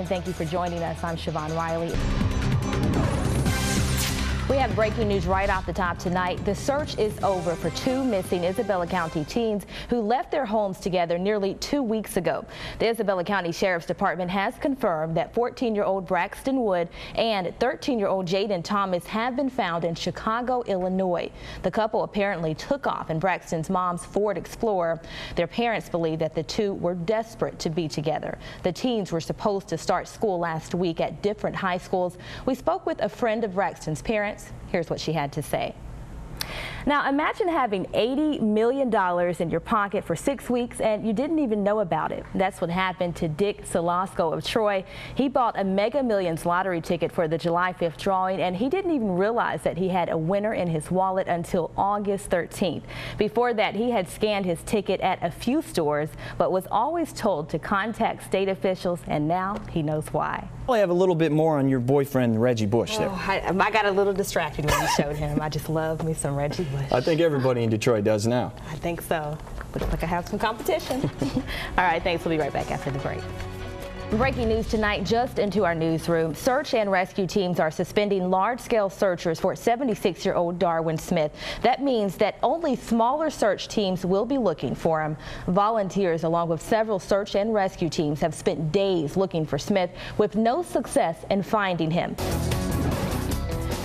and thank you for joining us. I'm Siobhan Riley. We have breaking news right off the top tonight. The search is over for two missing Isabella County teens who left their homes together nearly 2 weeks ago. The Isabella County Sheriff's Department has confirmed that 14-year-old Braxton Wood and 13-year-old Jaden Thomas have been found in Chicago, Illinois. The couple apparently took off in Braxton's mom's Ford Explorer. Their parents believe that the two were desperate to be together. The teens were supposed to start school last week at different high schools. We spoke with a friend of Braxton's parents. Here's what she had to say. Now imagine having $80 million in your pocket for 6 weeks and you didn't even know about it. That's what happened to Dick Salasco of Troy. He bought a Mega Millions lottery ticket for the July 5th drawing and he didn't even realize that he had a winner in his wallet until August 13th. Before that, he had scanned his ticket at a few stores but was always told to contact state officials, and now he knows why. I have a little bit more on your boyfriend Reggie Bush there. I got a little distracted when you showed him. I just love me some Reggie Bush. I think everybody in Detroit does now. I think so. Looks like I have some competition. All right, thanks. We'll be right back after the break. Breaking news tonight, just into our newsroom. Search and rescue teams are suspending large-scale searchers for 76-year-old Darwin Smith. That means that only smaller search teams will be looking for him. Volunteers, along with several search and rescue teams, have spent days looking for Smith with no success in finding him.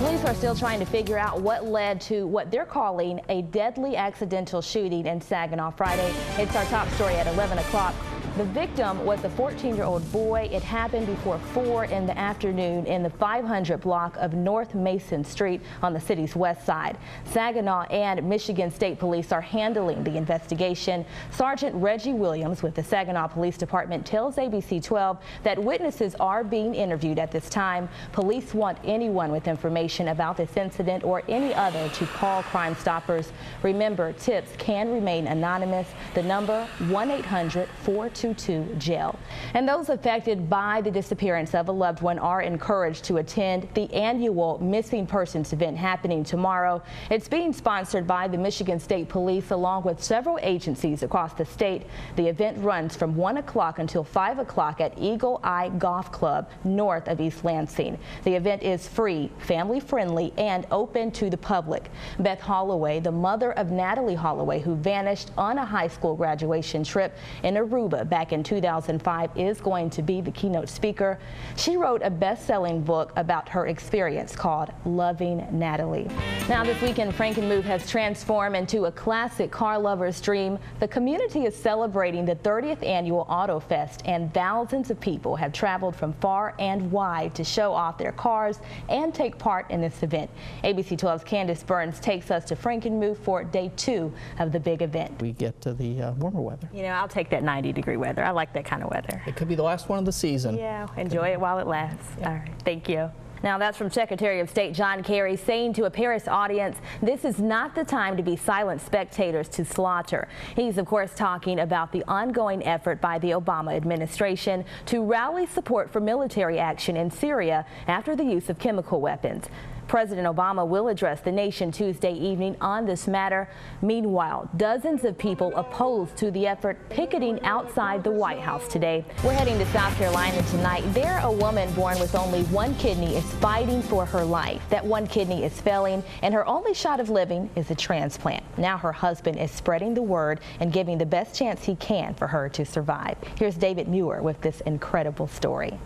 Police are still trying to figure out what led to what they're calling a deadly accidental shooting in Saginaw Friday. It's our top story at 11 o'clock. The victim was a 14-year-old boy. It happened before 4 in the afternoon in the 500 block of North Mason Street on the city's west side. Saginaw and Michigan State Police are handling the investigation. Sergeant Reggie Williams with the Saginaw Police Department tells ABC 12 that witnesses are being interviewed at this time. Police want anyone with information about this incident or any other to call Crime Stoppers. Remember, tips can remain anonymous. The number 1-800-422-JAIL. And those affected by the disappearance of a loved one are encouraged to attend the annual Missing Persons event happening tomorrow. It's being sponsored by the Michigan State Police along with several agencies across the state. The event runs from 1 o'clock until 5 o'clock at Eagle Eye Golf Club north of East Lansing. The event is free, family-friendly, and open to the public. Beth Holloway, the mother of Natalie Holloway, who vanished on a high school graduation trip in Aruba back in 2005, is going to be the keynote speaker. She wrote a best-selling book about her experience called Loving Natalie. Now this weekend, Frankenmuth has transformed into a classic car lover's dream. The community is celebrating the 30th annual Auto Fest, and thousands of people have traveled from far and wide to show off their cars and take part in this event. ABC 12's Candace Burns takes us to Frankenmuth for day 2 of the big event. We get to the warmer weather. You know, I'll take that 90-degree weather. I like that kind of weather. It could be the last one of the season. Yeah, enjoy it while it lasts. Yeah. All right, thank you. Now that's from Secretary of State John Kerry saying to a Paris audience, this is not the time to be silent spectators to slaughter. He's of course talking about the ongoing effort by the Obama administration to rally support for military action in Syria after the use of chemical weapons. President Obama will address the nation Tuesday evening on this matter. Meanwhile, dozens of people opposed to the effort picketing outside the White House today. We're heading to South Carolina tonight. There, a woman born with only one kidney is fighting for her life. That one kidney is failing, and her only shot of living is a transplant. Now her husband is spreading the word and giving the best chance he can for her to survive. Here's David Muir with this incredible story.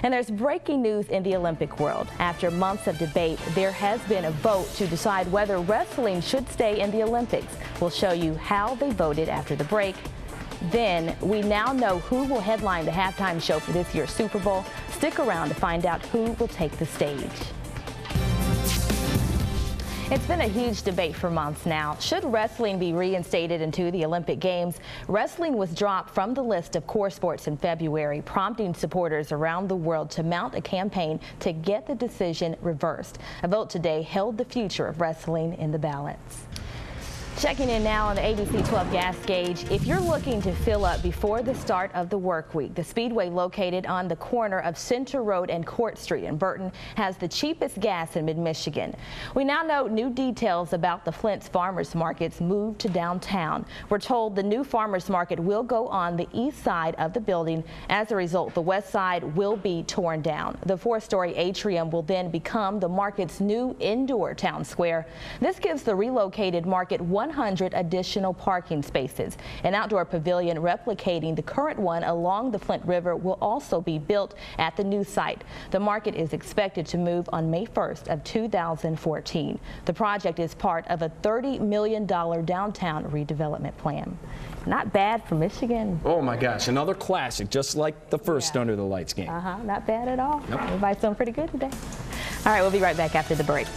And there's breaking news in the Olympic world. After months of debate, there has been a vote to decide whether wrestling should stay in the Olympics. We'll show you how they voted after the break. Then we now know who will headline the halftime show for this year's Super Bowl. Stick around to find out who will take the stage. It's been a huge debate for months now. Should wrestling be reinstated into the Olympic Games? Wrestling was dropped from the list of core sports in February, prompting supporters around the world to mount a campaign to get the decision reversed. A vote today held the future of wrestling in the balance. Checking in now on the ABC 12 gas gauge. If you're looking to fill up before the start of the work week, the Speedway located on the corner of Center Road and Court Street in Burton has the cheapest gas in mid-Michigan. We now know new details about the Flint's Farmers Market's move to downtown. We're told the new Farmers Market will go on the east side of the building. As a result, the west side will be torn down. The 4-story atrium will then become the market's new indoor town square. This gives the relocated market 100 additional parking spaces. An outdoor pavilion replicating the current one along the Flint River will also be built at the new site. The market is expected to move on May 1st of 2014. The project is part of a $30 million downtown redevelopment plan. Not bad for Michigan. Oh my gosh, another classic, just like the first Under the Lights game. Not bad at all. Nope. Everybody's doing pretty good today. All right, we'll be right back after the break.